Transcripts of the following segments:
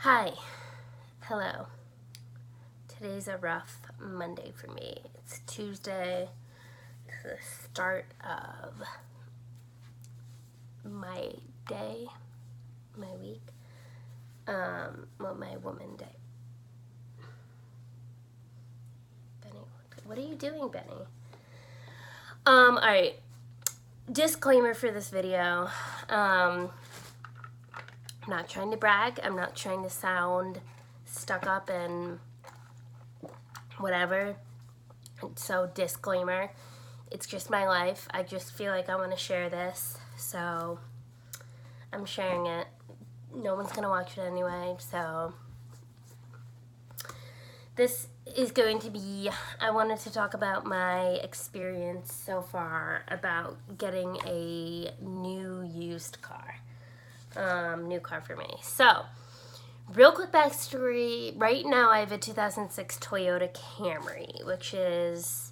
Hi, hello. Today's a rough Monday for me. It's Tuesday. It's the start of my day, my week. My woman day. Benny, what are you doing, Benny? Alright. Disclaimer for this video. I'm not trying to brag. I'm not trying to sound stuck up and whatever. So disclaimer, it's just my life. I just feel like I want to share this, so I'm sharing it. No one's gonna watch it anyway, so this is going to be, I wanted to talk about my experience so far about getting a new used car. New car for me. So, real quick backstory. Right now I have a 2006 Toyota Camry, which is,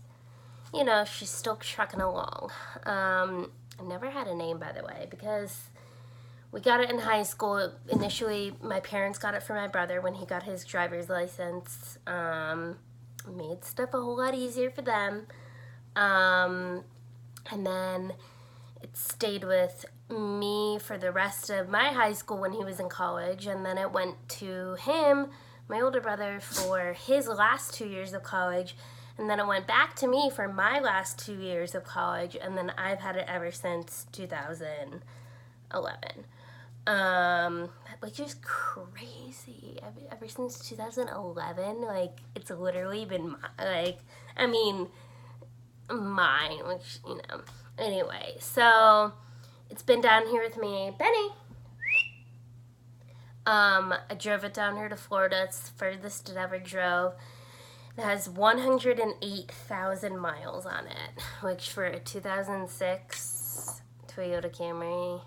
you know, she's still trucking along. I never had a name, by the way, because we got it in high school. Initially, my parents got it for my brother when he got his driver's license. Made stuff a whole lot easier for them. And then it stayed with me for the rest of my high school when he was in college, and then it went to him, my older brother, for his last 2 years of college, and then it went back to me for my last 2 years of college, and then I've had it ever since 2011. Which is crazy. Ever since 2011, like, it's literally been, mine, which, you know. Anyway, so it's been down here with me. Benny! I drove it down here to Florida. It's the furthest it ever drove. It has 108,000 miles on it, which for a 2006 Toyota Camry,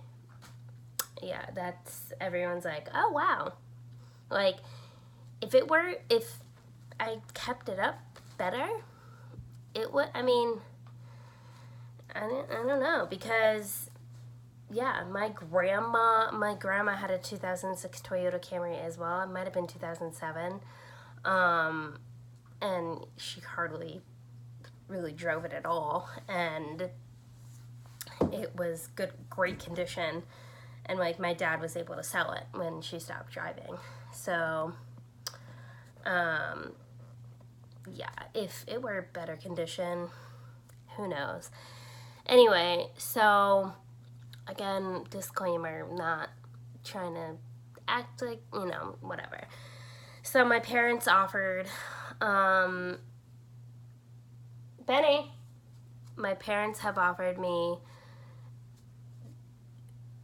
yeah, that's, everyone's like, oh wow. Like, if I kept it up better, it would, I don't know, because, yeah, my grandma had a 2006 Toyota Camry as well. It might have been 2007, and she hardly really drove it at all, and it was great condition, and, like, my dad was able to sell it when she stopped driving, so, yeah, if it were better condition, who knows. Anyway, so, again, disclaimer, not trying to act like, you know, whatever. So my parents offered, Benny, my parents have offered me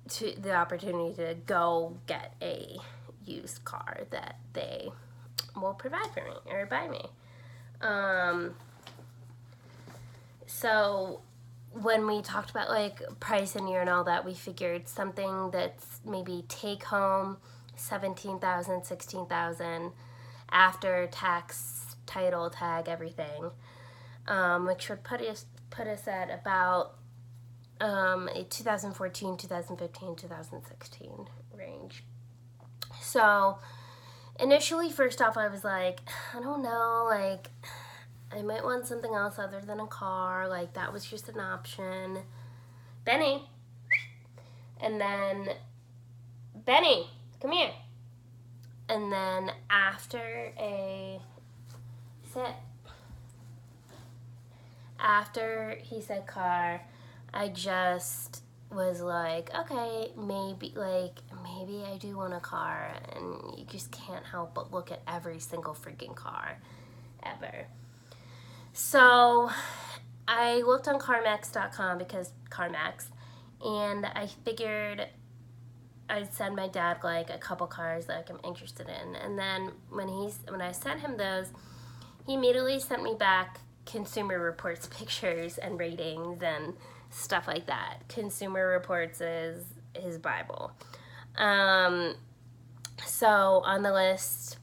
the opportunity to go get a used car that they will provide for me, or buy me. So when we talked about, like, price and year and all that, we figured something that's maybe take home $17,000, $16,000 after tax, title, tag, everything, which would put us at about a 2014, 2015, 2016 range. So initially, first off, I was like, I don't know, like, I might want something else other than a car. Like, that was just an option. Benny. And then, Benny, come here. And then after he said car, I just was like, okay, maybe I do want a car. And you just can't help but look at every single freaking car ever. So I looked on CarMax.com, because CarMax, and I figured I'd send my dad, like, a couple cars that, like, I'm interested in. And then when I sent him those, he immediately sent me back Consumer Reports pictures and ratings and stuff like that. Consumer Reports is his Bible. So on lists,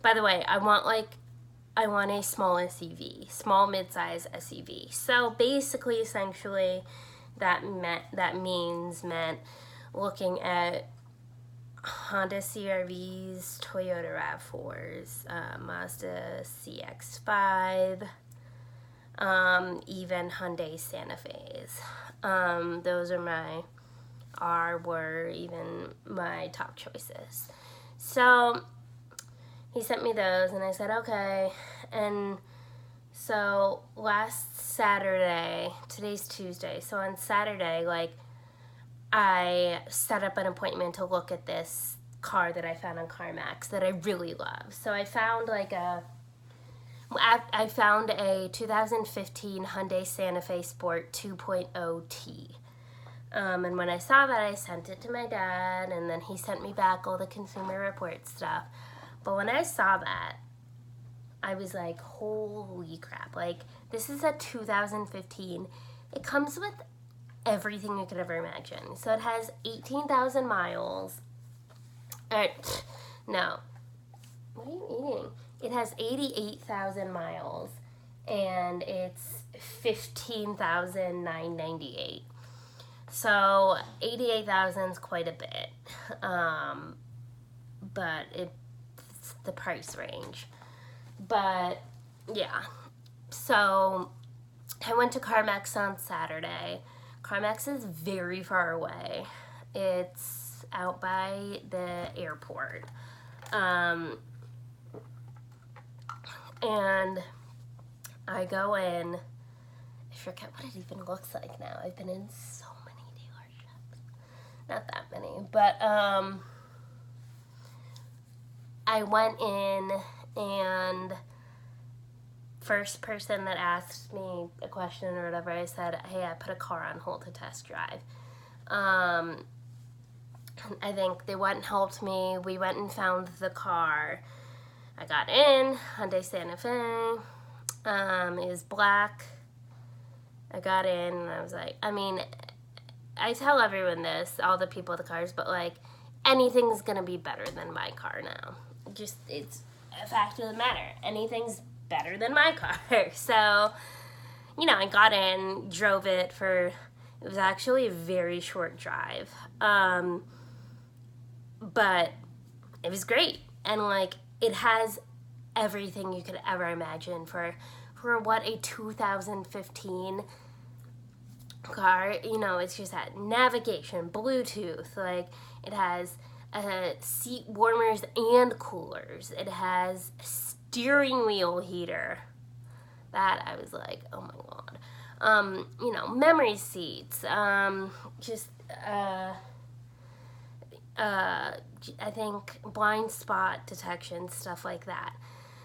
by the way, I want a small SUV, small mid-size SUV. So basically, essentially, that meant looking at Honda CR-Vs, Toyota RAV4s, Mazda CX-5, even Hyundai Santa Fe's. Those were even my top choices. So he sent me those, and I said, okay. And so last Saturday, today's Tuesday, so on Saturday, like, I set up an appointment to look at this car that I found on CarMax that I really love. So I found I found a 2015 Hyundai Santa Fe Sport 2.0T. And when I saw that, I sent it to my dad, and then he sent me back all the Consumer Report stuff. But when I saw that, I was like, holy crap. Like, this is a 2015. It comes with everything you could ever imagine. So it has 18,000 miles. No. What are you eating? It has 88,000 miles, and it's 15,998. So 88,000 is quite a bit, but it's the price range. But yeah, so I went to CarMax on Saturday. CarMax is very far away. It's out by the airport. And I go in. I forget what it even looks like now. I've been in so many dealerships. Not that many, but I went in, and first person that asked me a question or whatever, I said, hey, I put a car on hold to test drive. I think they went and helped me. We went and found the car. I got in, Hyundai Santa Fe. It was black. I got in, and I was like, I mean, I tell everyone this, all the people at the cars, but like, anything's gonna be better than my car now. Just, it's a fact of the matter. Anything's better than my car. So, you know, I got in, drove it for, it was actually a very short drive. But it was great. And like, it has everything you could ever imagine for what a 2015 car, you know, it's just that navigation, Bluetooth, like, it has seat warmers and coolers. It has a steering wheel heater. That I was like, oh my god. You know, memory seats, I think blind spot detection, stuff like that.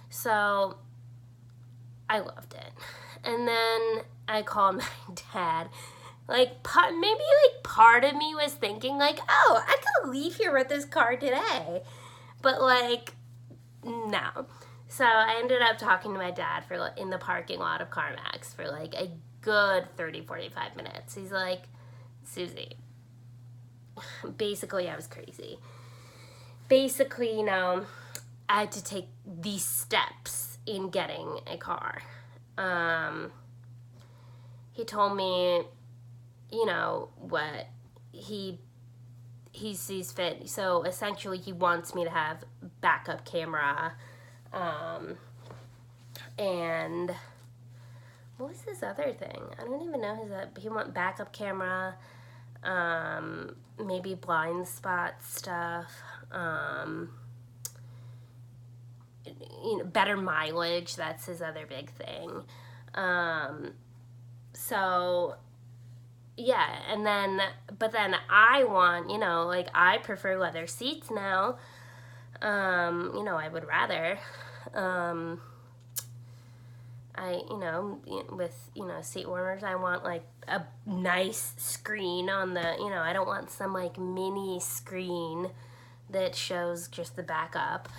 So I loved it. And then I called my dad. Like, maybe like part of me was thinking like, oh, I could leave here with this car today. But like, no. So I ended up talking to my dad in the parking lot of CarMax for like a good 30-45 minutes. He's like, Susie, basically I was crazy. Basically, you know, I had to take these steps in getting a car. He told me, you know, what he sees fit. So essentially he wants me to have backup camera, and what was his other thing? I don't even know he want backup camera, maybe blind spot stuff, you know, better mileage. That's his other big thing. So yeah, but then I want, you know, like, I prefer leather seats now. You know, I would rather, you know, with, you know, seat warmers, I want like a nice screen on the, you know, I don't want some like mini screen that shows just the backup.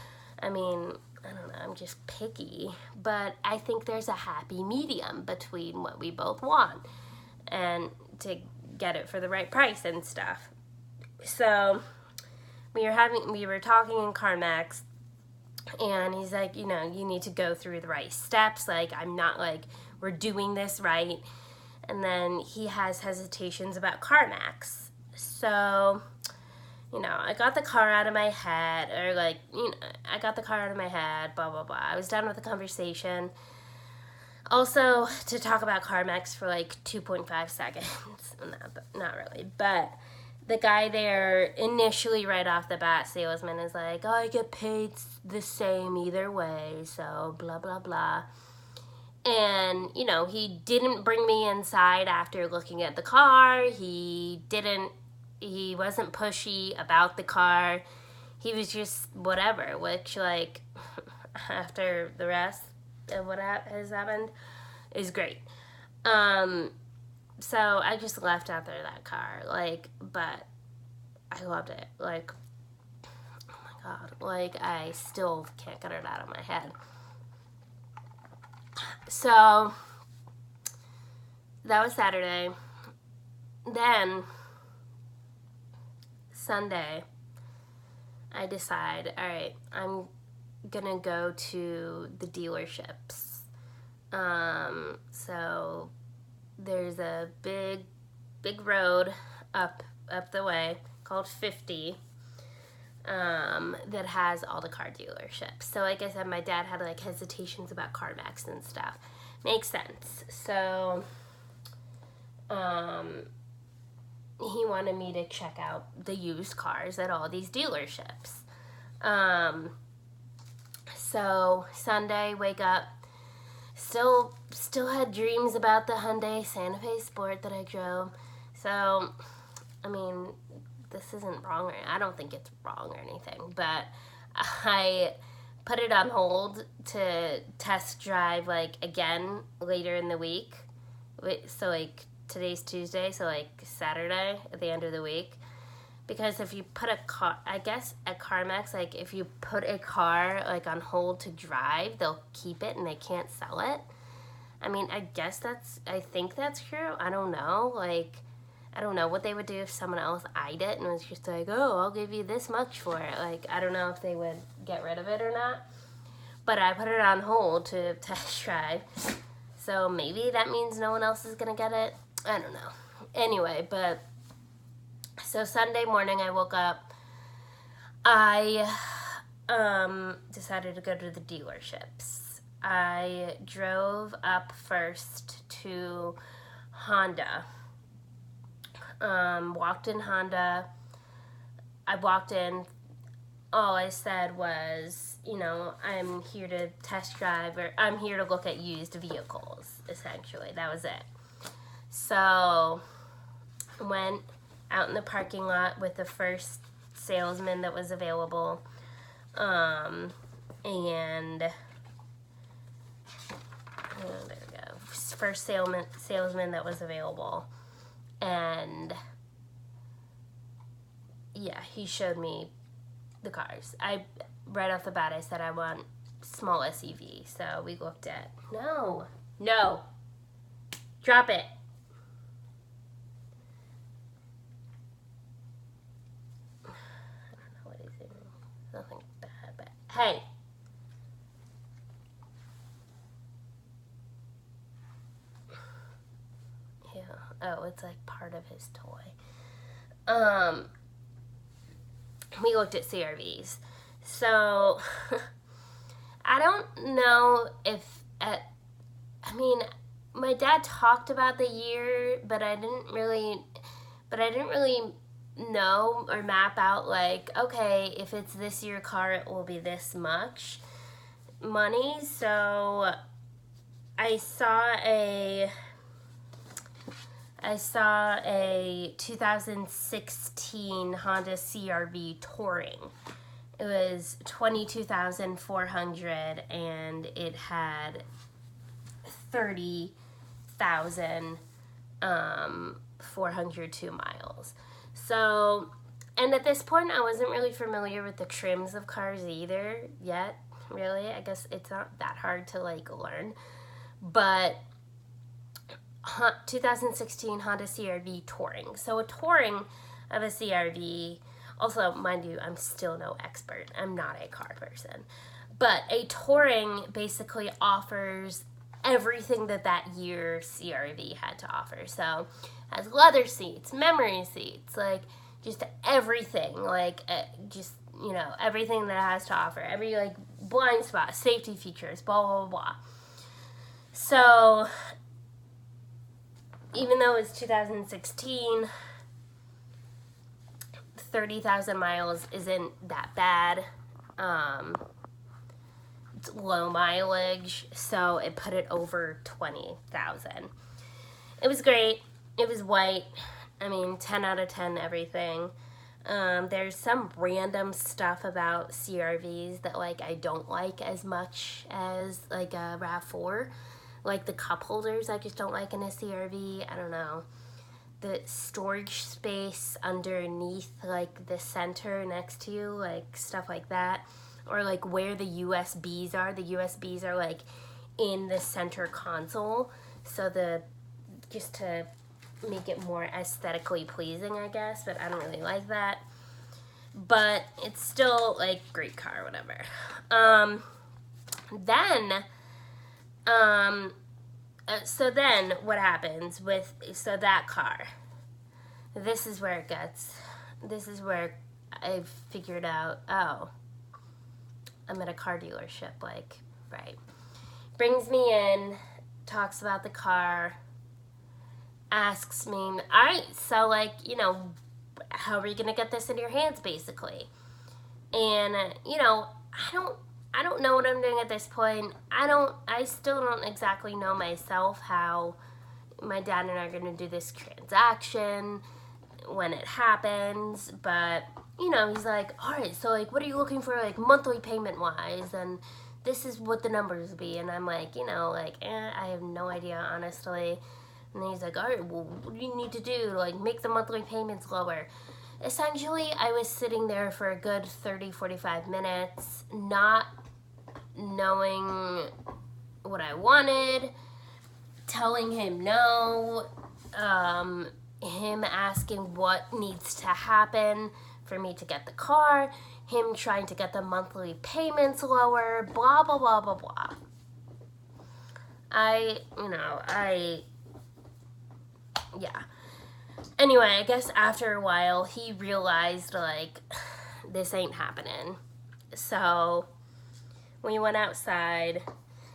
I mean, I don't know, I'm just picky, but I think there's a happy medium between what we both want and to get it for the right price and stuff. So we were talking in CarMax, and he's like, you know, you need to go through the right steps. Like, I'm not like, we're doing this right. And then he has hesitations about CarMax. So I got the car out of my head, or like, I got the car out of my head, blah, blah, blah. I was done with the conversation. Also, to talk about CarMax for like 2.5 seconds, not really, but the guy there, initially right off the bat, salesman is like, oh, I get paid the same either way, so blah, blah, blah. And, he didn't bring me inside after looking at the car. He wasn't pushy about the car. He was just whatever, which, like, after the rest of what has happened is great. So I just left after that car, like, but I loved it. Like, oh my God, like, I still can't get it out of my head. So that was Saturday. Then Sunday, I decide, all right, I'm gonna go to the dealerships. So there's a big road up the way called 50 that has all the car dealerships. So like I said, my dad had like hesitations about CarMax and stuff. Makes sense. So he wanted me to check out the used cars at all these dealerships. So Sunday, wake up, still had dreams about the Hyundai Santa Fe Sport that I drove. So, I mean, this isn't wrong, or I don't think it's wrong or anything, but I put it on hold to test drive, like, again later in the week. So, like, today's Tuesday, so, like, Saturday at the end of the week. Because if you put a car, I guess at CarMax, like, if you put a car, like, on hold to drive, they'll keep it and they can't sell it. I mean, I think that's true. I don't know. Like, I don't know what they would do if someone else eyed it and was just like, oh, I'll give you this much for it. Like, I don't know if they would get rid of it or not. But I put it on hold to test drive. So maybe that means no one else is going to get it. I don't know. Anyway, so Sunday morning I woke up. I decided to go to the dealerships. I drove up first to Honda. Walked in Honda. I walked in. All I said was, I'm here to test drive, or I'm here to look at used vehicles, essentially. That was it. So, went out in the parking lot with the first salesman that was available. And there we go. First salesman that was available. And yeah, he showed me the cars. Right off the bat, I said I want small SUV. So we looked at, no, drop it. I don't know what he's doing. Nothing bad, but hey. Yeah. Oh, it's like part of his toy. We looked at CRVs. So, I don't know if, my dad talked about the year, but I didn't really know or map out, like, okay, if it's this year car, it will be this much money. So, I saw a 2016 Honda CRV Touring. It was $22,400 and it had 30,402 miles. So, and at this point, I wasn't really familiar with the trims of cars either yet, really. I guess it's not that hard to, like, learn. But 2016 Honda CRV Touring. So a Touring of a CRV, also, mind you, I'm still no expert. I'm not a car person. But a Touring basically offers everything that year CRV had to offer. So it has leather seats, memory seats, like just everything, like just, you know, everything that it has to offer, every like blind spot, safety features, blah blah blah. So even though it's 2016, 30,000 miles isn't that bad. It's low mileage, so it put it over 20,000. It was great. It was white. I mean, 10 out of 10 everything. There's some random stuff about CRVs that like I don't like as much as like a RAV4. Like the cup holders I just don't like in a CRV. I don't know. The storage space underneath like the center next to you, like stuff like that. Or like where the USBs are. The USBs are like in the center console. So just to make it more aesthetically pleasing, I guess, but I don't really like that. But it's still like great car, whatever. So then what happens with that car? This is where I figured out, oh, I'm at a car dealership, like, right. Brings me in, talks about the car, asks me, all right, so like, you know, how are you gonna get this into your hands, basically? And you know, I don't know what I'm doing at this point. I still don't exactly know myself how my dad and I are gonna do this transaction when it happens, but you know, he's like, all right, so like, what are you looking for, like monthly payment wise, and this is what the numbers would be. And I'm like, you know, like, I have no idea, honestly. And he's like, all right, well, what do you need to do to like make the monthly payments lower? Essentially, I was sitting there for a good 30-45 minutes, not knowing what I wanted, telling him no, him asking what needs to happen for me to get the car, him trying to get the monthly payments lower, blah, blah, blah, blah, blah. Yeah. Anyway, I guess after a while, he realized, like, this ain't happening. So, we went outside.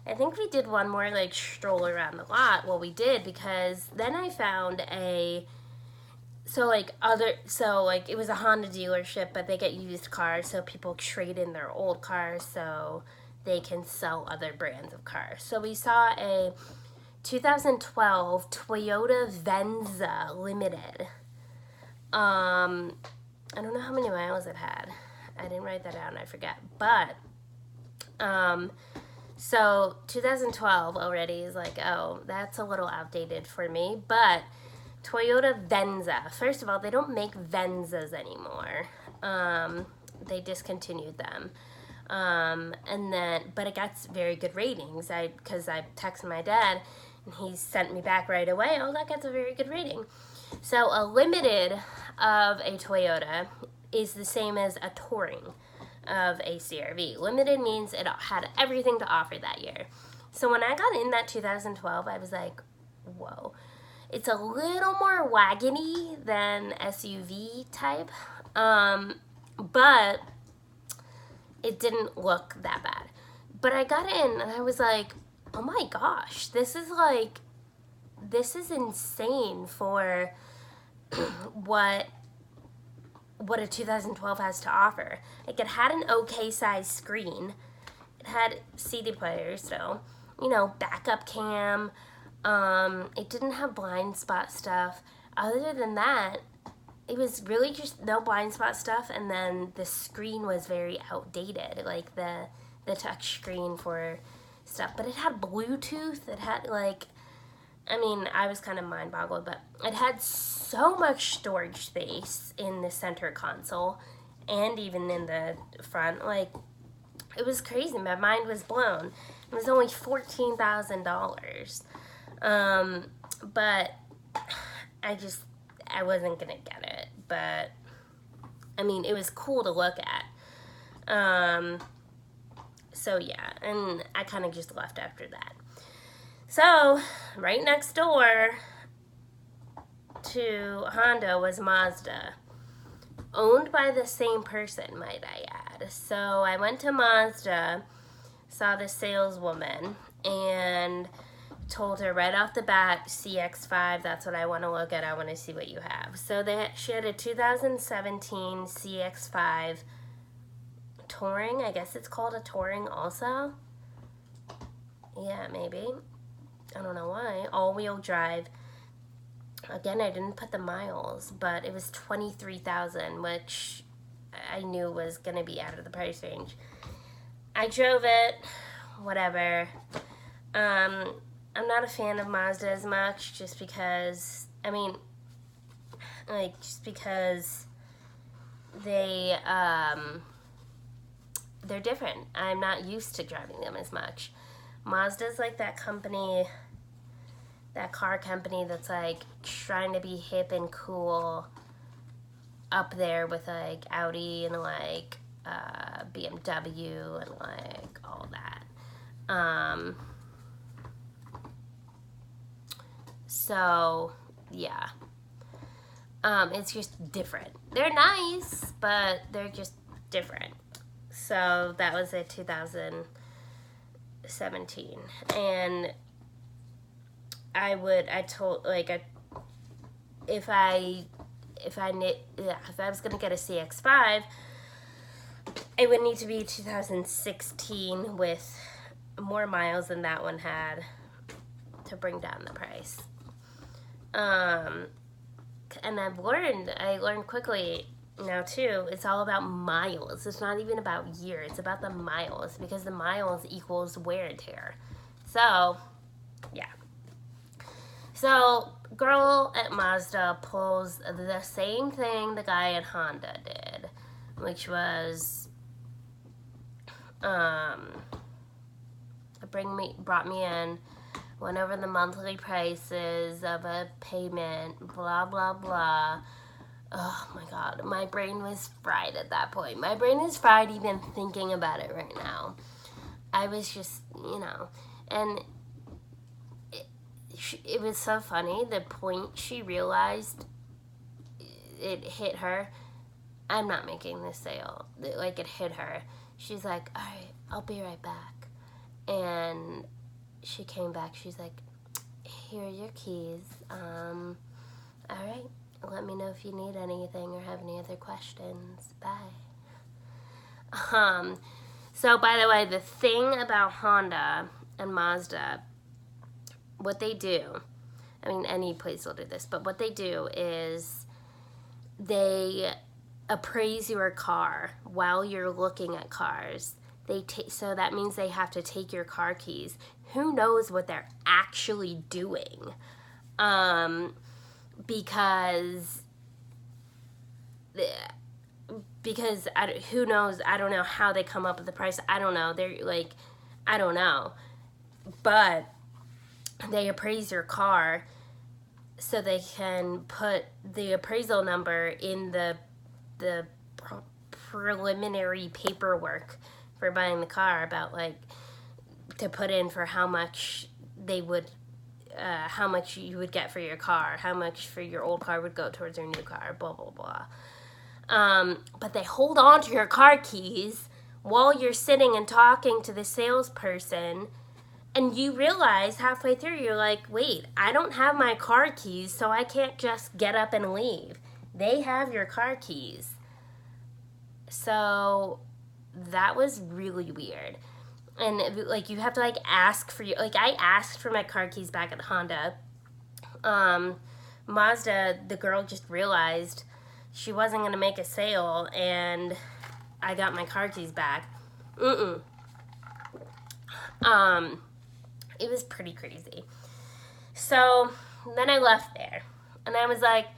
I think we did one more, like, stroll around the lot. Well, we did, because then I found it was a Honda dealership, but they get used cars, so people trade in their old cars so they can sell other brands of cars. So we saw a 2012 Toyota Venza Limited. I don't know how many miles it had. I didn't write that down, I forget. But, so 2012 already is like, oh, that's a little outdated for me. But Toyota Venza. First of all, they don't make Venzas anymore. They discontinued them. But it gets very good ratings. Because I texted my dad, and he sent me back right away, oh, that gets a very good rating. So a limited of a Toyota is the same as a touring of a CRV. Limited means it had everything to offer that year. So when I got in that 2012, I was like, whoa. It's a little more wagony than SUV type, but it didn't look that bad. But I got in and I was like, oh my gosh, this is insane for what a 2012 has to offer. Like, it had an okay size screen. It had CD players still, you know, backup cam. It didn't have blind spot stuff. Other than that, it was really just no blind spot stuff, and then the screen was very outdated, like the touch screen for stuff. But it had Bluetooth. It had, like, I mean, I was kind of mind boggled, but it had so much storage space in the center console and even in the front. Like, it was crazy. My mind was blown. It was only $14,000. But I wasn't gonna get it, but I mean, it was cool to look at. So yeah, and I kind of just left after that. So right next door to Honda was Mazda. owned by the same person, might I add. So I went to Mazda, saw the saleswoman, and told her right off the bat, CX-5, that's what I want to look at. I want to see what you have. So she had a 2017 CX-5 Touring. I guess it's called a Touring also. Yeah, maybe. I don't know why. All-wheel drive. Again, I didn't put the miles, but it was 23,000, which I knew was going to be out of the price range. I drove it, whatever. I'm not a fan of Mazda as much, just because, just because they're different. I'm not used to driving them as much. Mazda's like that company, that car company that's like trying to be hip and cool, up there with like Audi and like BMW and like all that. So yeah, it's just different. They're nice, but they're just different. So that was a 2017, and if I was gonna get a CX-5, it would need to be 2016 with more miles than that one had to bring down the price. And I learned quickly now too, it's all about miles. It's not even about year, it's about the miles, because the miles equals wear and tear. So, yeah. So, girl at Mazda pulls the same thing the guy at Honda did, which was brought me in, went over the monthly prices of a payment, blah, blah, blah. Oh my God, my brain was fried at that point. My brain is fried even thinking about it right now. I was just, and it was so funny. The point she realized it hit her, I'm not making this sale. Like, it hit her. She's like, all right, I'll be right back. And she came back. She's like, here are your keys. All right. Let me know if you need anything or have any other questions. Bye. So, by the way, the thing about Honda and Mazda, what they do, any place will do this, but what they do is they appraise your car while you're looking at cars. So that means they have to take your car keys. Who knows what they're actually doing? Because who knows? I don't know how they come up with the price. I don't know. I don't know. But they appraise your car so they can put the appraisal number in the preliminary paperwork for buying the car, about to put in for how much they would, how much you would get for your car, how much for your old car would go towards your new car, blah, blah, blah. But they hold on to your car keys while you're sitting and talking to the salesperson, and you realize halfway through, you're like, wait, I don't have my car keys, so I can't just get up and leave. They have your car keys. So that was really weird. And you have to ask for I asked for my car keys back at Honda. Mazda, the girl just realized she wasn't going to make a sale, and I got my car keys back. It was pretty crazy. So then I left there, and I was like,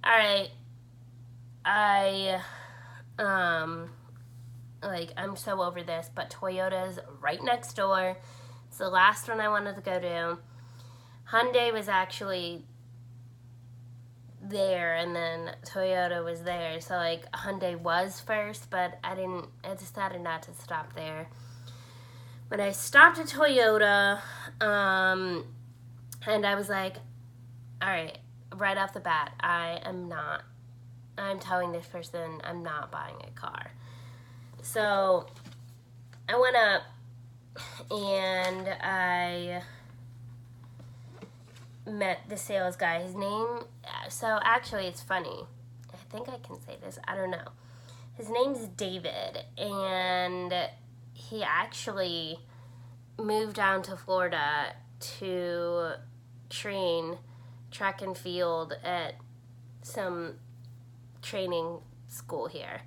all right, I'm so over this, but Toyota's right next door. It's the last one I wanted to go to. Hyundai was actually there, and then Toyota was there. So Hyundai was first, but I decided not to stop there. But I stopped at Toyota, and I was like, all right, right off the bat, I am not I'm telling this person I'm not buying a car. So I went up and I met the sales guy. His name, so actually it's funny. I think I can say this. I don't know. His name's David, and he actually moved down to Florida to train track and field at some training school here.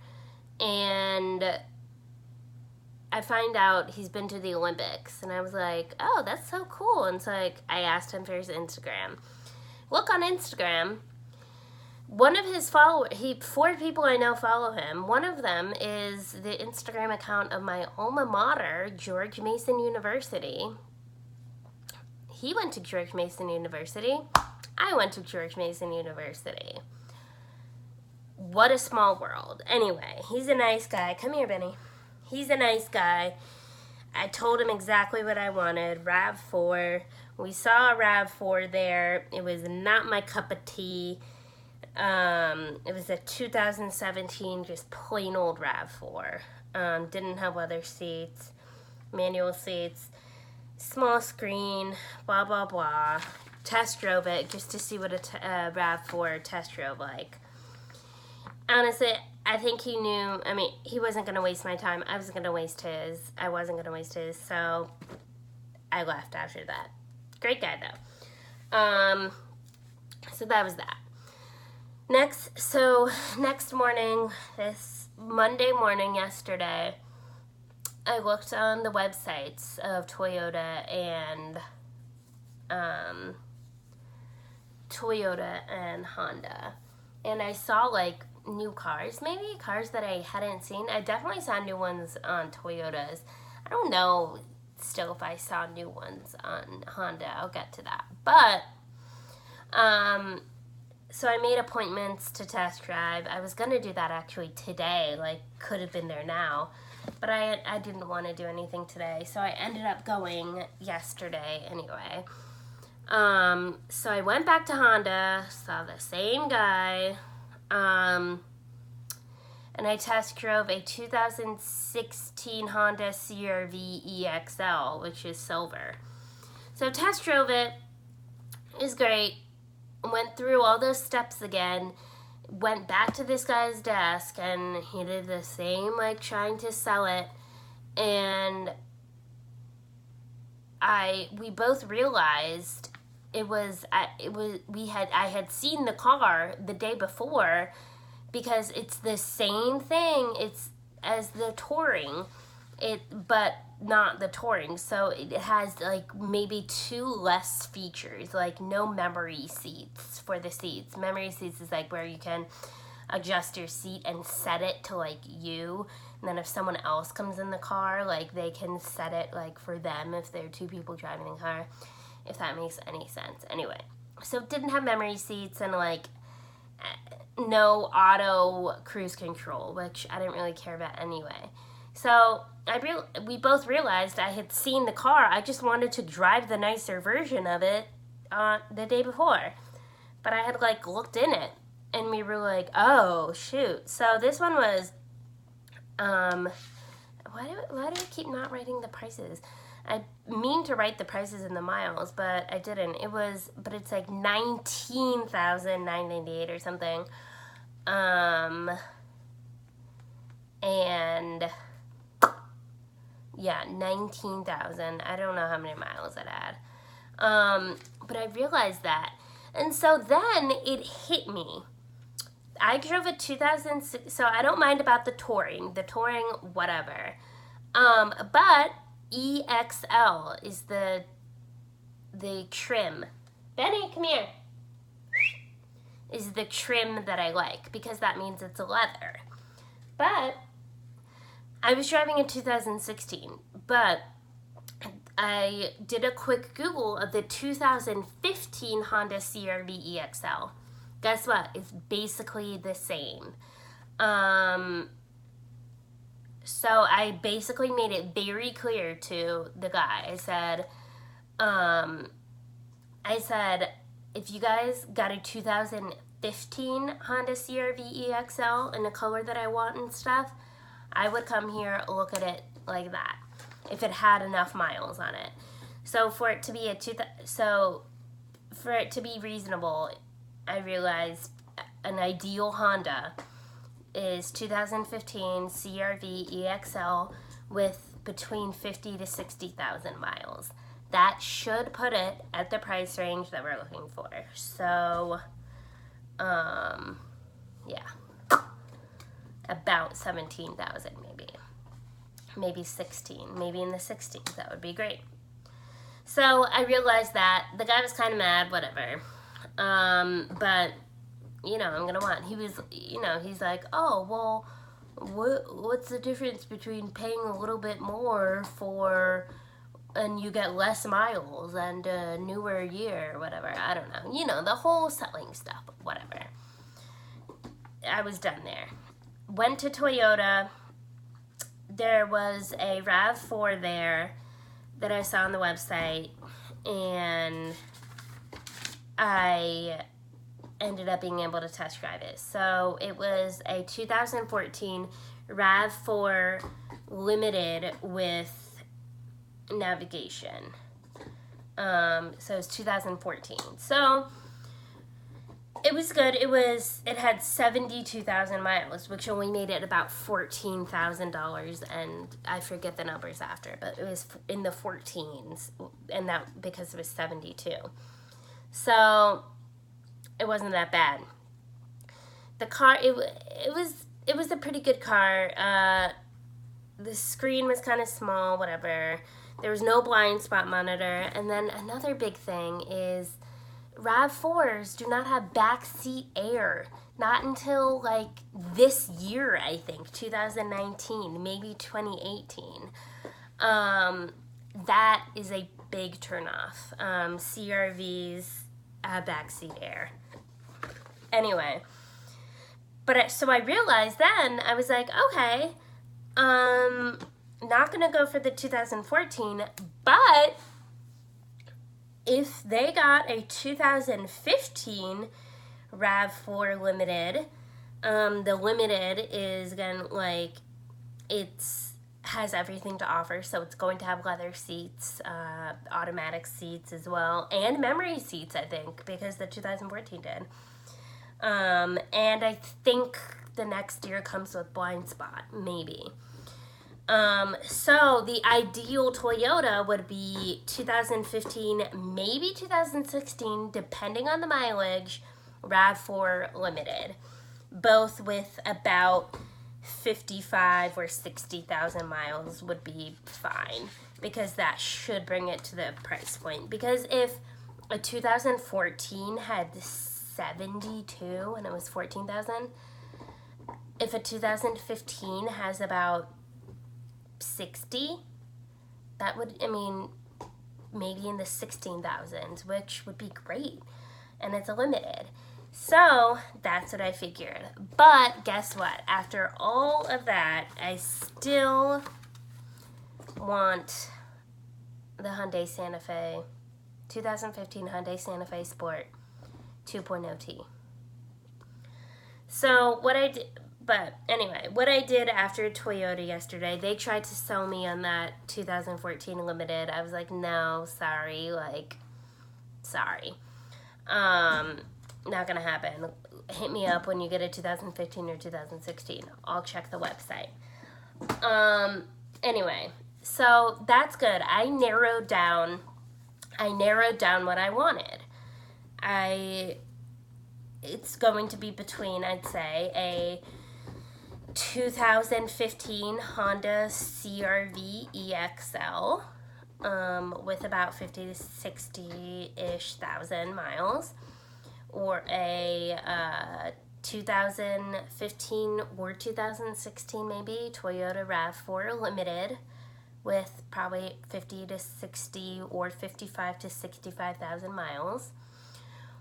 And I find out he's been to the Olympics, and I was like, oh, that's so cool. And so I asked him for his Instagram. Look on Instagram. One of his followers, 4 people I know follow him. One of them is the Instagram account of my alma mater, George Mason University. He went to George Mason University. I went to George Mason University. What a small world. Anyway, he's a nice guy. Come here, Benny. He's a nice guy. I told him exactly what I wanted. RAV4. We saw a RAV4 there. It was not my cup of tea. It was a 2017 just plain old RAV4. Didn't have leather seats, manual seats, small screen, blah, blah, blah. Test drove it just to see what a RAV4 test drove like. Honestly, I think he knew, he wasn't going to waste my time. I wasn't going to waste his. I wasn't going to waste his, so I left after that. Great guy, though. So that was that. Next morning, this Monday morning yesterday, I looked on the websites of Toyota and Honda, and I saw like new cars, maybe cars that I hadn't seen. I definitely saw new ones on Toyotas. I don't know still if I saw new ones on Honda. I'll get to that. But so I made appointments to test drive. I was going to do that actually today, like could have been there now, but I didn't want to do anything today, so I ended up going yesterday anyway. So I went back to Honda, saw the same guy, and I test drove a 2016 Honda CR-V EXL, which is silver. So test drove it. It was great. Went through all those steps again. Went back to this guy's desk, and he did the same, like trying to sell it. And we both realized I had seen the car the day before, because it's the same thing. It's as the Touring, but not the Touring. So it has like maybe 2 less features, like no memory seats for the seats. Memory seats is like where you can adjust your seat and set it to like you, and then if someone else comes in the car, like they can set it like for them if there are 2 people driving the car, if that makes any sense. Anyway, so it didn't have memory seats and like no auto cruise control, which I didn't really care about anyway. So we both realized I had seen the car. I just wanted to drive the nicer version of it the day before, but I had like looked in it, and we were like, oh shoot. So this one was why do I keep not writing the prices? I mean to write the prices in the miles, but I didn't. But it's like $19,998 or something. And yeah, 19,000. I don't know how many miles it had. But I realized that. And so then it hit me. I drove a 2006, so I don't mind about the Touring, whatever. But EXL is the trim. Benny, come here. Is the trim that I like, because that means it's a leather. But I was driving a 2016, but I did a quick Google of the 2015 Honda CR-V EXL. Guess what? It's basically the same. So I basically made it very clear to the guy. I said, if you guys got a 2015 2015 Honda CR-V EXL in the color that I want and stuff, I would come here, look at it like that, if it had enough miles on it. So for it to be reasonable, I realized an ideal Honda is 2015 CR-V EXL with between 50 to 60,000 miles. That should put it at the price range that we're looking for. So, yeah, about 17,000 maybe 16, maybe in the 60s. That would be great. So I realized that the guy was kind of mad, whatever. But I'm gonna want. He was, he's like, oh well, what's the difference between paying a little bit more and you get less miles and a newer year or whatever. I don't know. The whole selling stuff, whatever. I was done there. Went to Toyota. There was a RAV4 there that I saw on the website, and I ended up being able to test drive it. So it was a 2014 RAV4 Limited with navigation. So it was 2014. So it was good. It had 72,000 miles, which only made it about $14,000, and I forget the numbers after, but it was in the 14s, and that because it was 72. So it wasn't that bad. The car, it was a pretty good car. The screen was kind of small, whatever. There was no blind spot monitor, and then another big thing is RAV4s do not have backseat air. Not until like this year, I think, 2019, maybe 2018. That is a big turnoff. CR-Vs have backseat air. Anyway, so I realized then, I was like, okay, not gonna go for the 2014, but if they got a 2015 RAV4 Limited, the Limited is has everything to offer, so it's going to have leather seats, automatic seats as well, and memory seats, I think, because the 2014 did. And I think the next year comes with blind spot, maybe. So the ideal Toyota would be 2015, maybe 2016, depending on the mileage, RAV4 Limited, both with about 55 or 60,000 miles would be fine, because that should bring it to the price point. Because if a 2014 had 72 and it was 14,000, if a 2015 has about 60, that would, maybe in the 16,000s, which would be great, and it's a Limited. So that's what I figured. But guess what? After all of that, I still want the Hyundai Santa Fe, 2015 Hyundai Santa Fe Sport 2.0T. So what I did after Toyota yesterday, they tried to sell me on that 2014 Limited. I was like, no, sorry, sorry. Not gonna happen. Hit me up when you get a 2015 or 2016. I'll check the website. Anyway, so that's good. I narrowed down what I wanted. It's going to be between, I'd say, a 2015 Honda CR-V EXL with about 50 to 60-ish thousand miles, or a 2015 or 2016 maybe Toyota RAV4 Limited with probably 50 to 60 or 55 to 65,000 miles,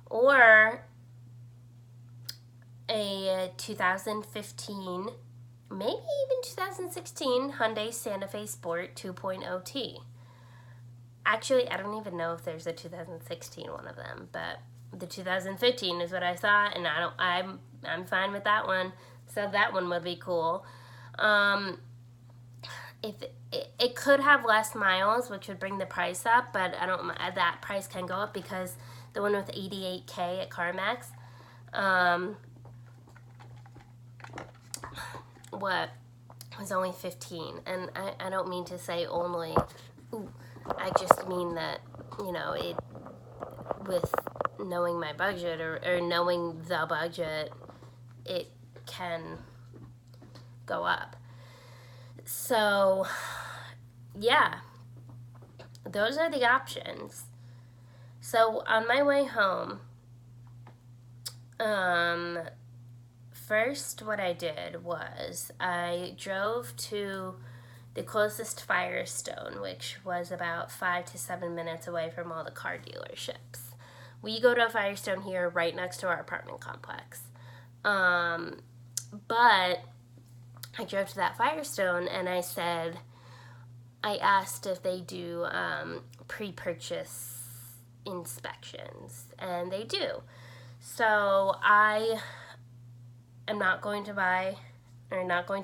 or a 2015, maybe even 2016 Hyundai Santa Fe Sport 2.0T. Actually, I don't even know if there's a 2016 one of them, but the 2015 is what I thought, and I'm fine with that one. So that one would be cool. If it could have less miles, which would bring the price up, but I don't. That price can go up because the one with 88K at CarMax, what was only 15, and I don't mean to say only. Ooh, I just mean that it with knowing my budget or knowing the budget, it can go up. So, yeah, those are the options. So on my way home, first what I did was I drove to the closest Firestone, which was about 5 to 7 minutes away from all the car dealerships. We go to a Firestone here right next to our apartment complex. But I drove to that Firestone and I asked if they do pre-purchase inspections, and they do. So I am not going to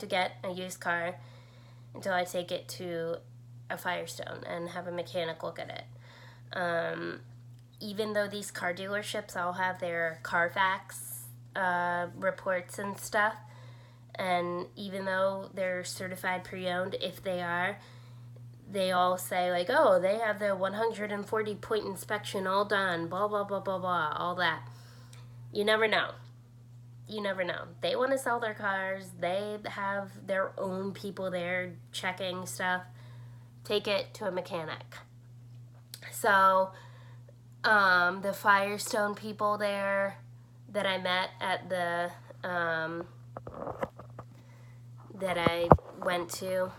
get a used car until I take it to a Firestone and have a mechanic look at it. Even though these car dealerships all have their Carfax reports and stuff, and even though they're certified pre-owned, if they are, they all say like, oh, they have their 140-point inspection all done, blah, blah, blah, blah, blah, all that. You never know. You never know. They want to sell their cars. They have their own people there checking stuff. Take it to a mechanic. So, the Firestone people there that I met at the, that I went to,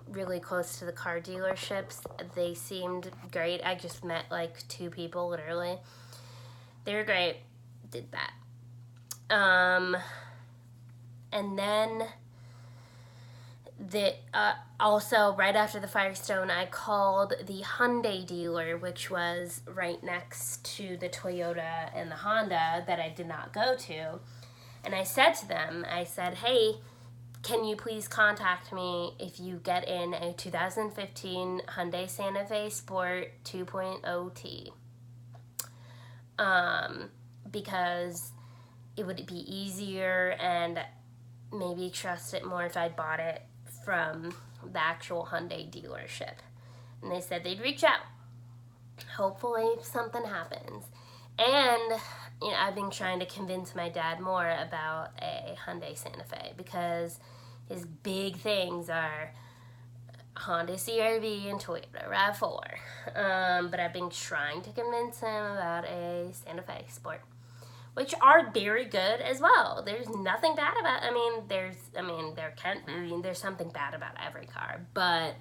really close to the car dealerships, they seemed great. I just met like 2 people, literally. They were great. Did that. And then also right after the Firestone, I called the Hyundai dealer, which was right next to the Toyota and the Honda that I did not go to. And I said to them, hey, can you please contact me if you get in a 2015 Hyundai Santa Fe Sport 2.0T? Because it would be easier and maybe trust it more if I bought it from the actual Hyundai dealership. And they said they'd reach out. Hopefully something happens. And I've been trying to convince my dad more about a Hyundai Santa Fe because his big things are Honda CR-V and Toyota RAV4. But I've been trying to convince him about a Santa Fe Sport, which are very good as well. There's nothing bad about. There's something bad about every car, but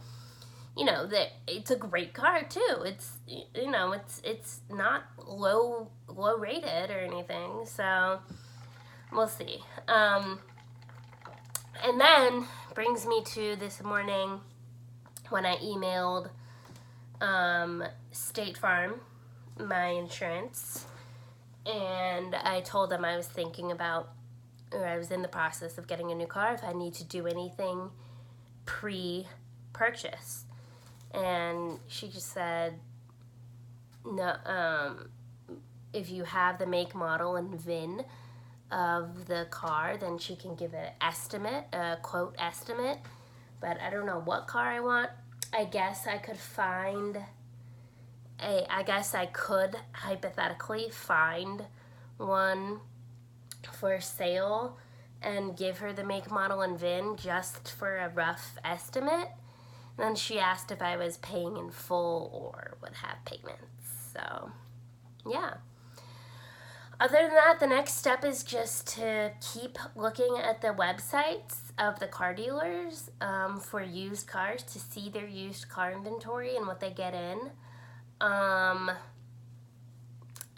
that it's a great car too. It's it's not low rated or anything, so we'll see. And then brings me to this morning when I emailed State Farm, my insurance, and I told them I was thinking about, or I was in the process of getting a new car, if I need to do anything pre-purchase. And she just said, no, if you have the make, model, and VIN of the car, then she can give an estimate, a quote estimate. But I don't know what car I want. I guess I could hypothetically find one for sale and give her the make, model, and VIN just for a rough estimate. And then she asked if I was paying in full or would have payments. So, yeah. Other than that, the next step is just to keep looking at the websites of the car dealers for used cars to see their used car inventory and what they get in. I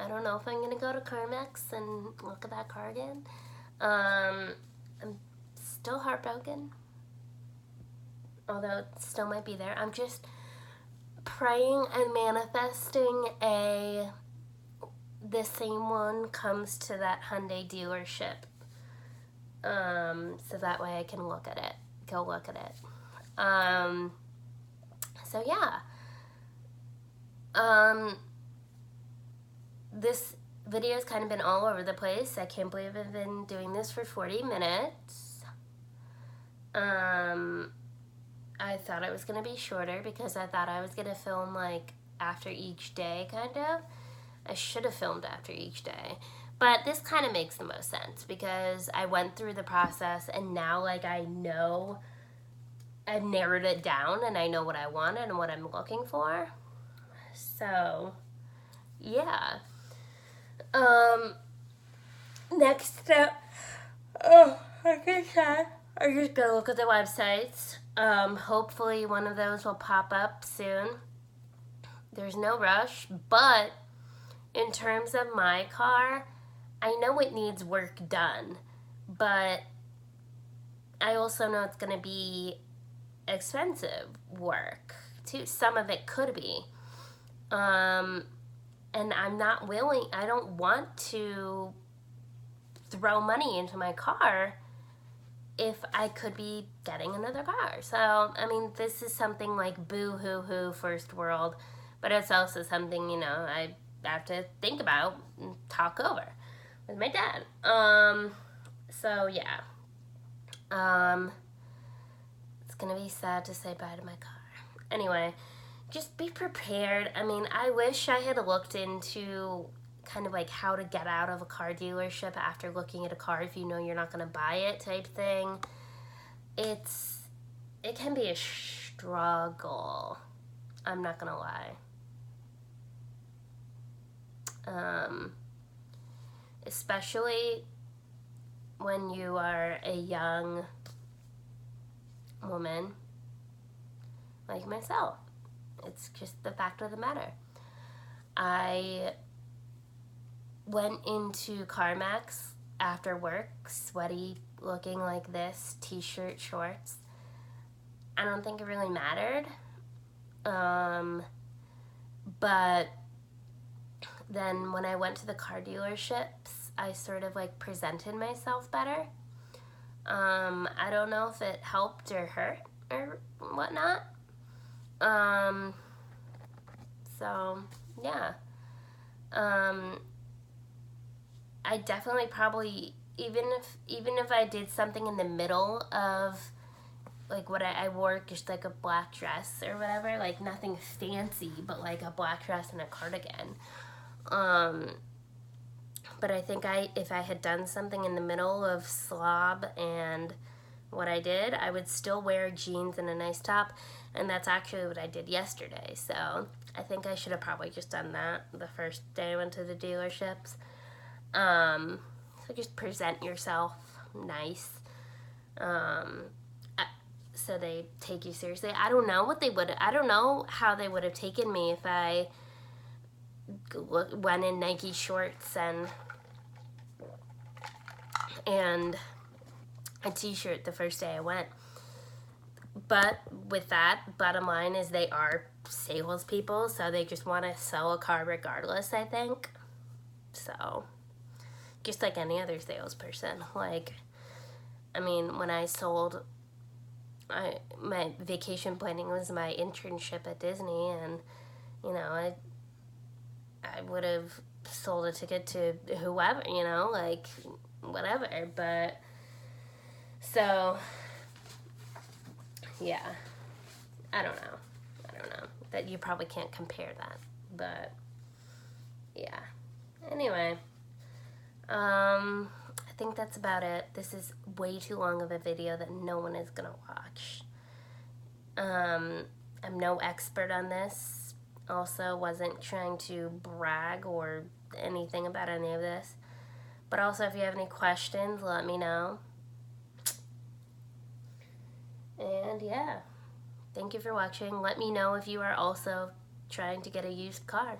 don't know if I'm going to go to CarMax and look at that car again. I'm still heartbroken, although it still might be there. I'm just praying and manifesting a the same one comes to that Hyundai dealership. So that way I can look at it. Go look at it. So yeah. This video's kind of been all over the place. I can't believe I've been doing this for 40 minutes. I thought it was going to be shorter because I thought I was going to film like after each day, kind of. I should have filmed after each day. But this kind of makes the most sense because I went through the process and now like I know, I've narrowed it down and I know what I wanted and what I'm looking for. So, yeah. Next step, like I said, I just gotta look at the websites. Hopefully one of those will pop up soon. There's no rush, but in terms of my car, I know it needs work done, but I also know it's gonna be expensive work too. Some of it could be. And I'm not willing, I don't want to throw money into my car if I could be getting another car. So, I mean, this is something like boo-hoo-hoo first world, but it's also something, you know, I have to think about and talk over with my dad. So, yeah. It's gonna be sad to say bye to my car. Anyway, just be prepared. I mean, I wish I had looked into kind of like how to get out of a car dealership after looking at a car if you know you're not going to buy it type thing. It can be a struggle. I'm not going to lie. Especially when you are a young woman like myself. It's just the fact of the matter. I went into CarMax after work, sweaty, looking like this, t-shirt, shorts. I don't think it really mattered. But then when I went to the car dealerships, I sort of like presented myself better. I don't know if it helped or hurt or whatnot. So, yeah. I definitely probably, even if I did something in the middle of, like what I wore just like a black dress or whatever, like nothing fancy, but like a black dress and a cardigan. But I think if I had done something in the middle of slob and what I did, I would still wear jeans and a nice top, and that's actually what I did yesterday. So I think I should have probably just done that the first day I went to the dealerships. So just present yourself nice, so they take you seriously. I don't know how they would have taken me if I went in Nike shorts and a t-shirt the first day I went. But with that, bottom line is they are salespeople, so they just want to sell a car regardless, I think. So, just like any other salesperson. Like, I mean, when I sold, my vacation planning was my internship at Disney, and, you know, I would have sold a ticket to whoever, you know, like, whatever, but, so, yeah, I don't know, that you probably can't compare that, but, yeah, anyway, I think that's about it. This is way too long of a video that no one is gonna watch. I'm no expert on this, also wasn't trying to brag or anything about any of this, but also if you have any questions, let me know. And yeah, thank you for watching. Let me know if you are also trying to get a used car.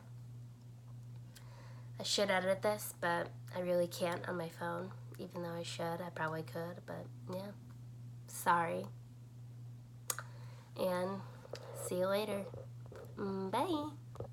I should edit this, but I really can't on my phone, even though I should. I probably could, but yeah, sorry. And see you later. Bye.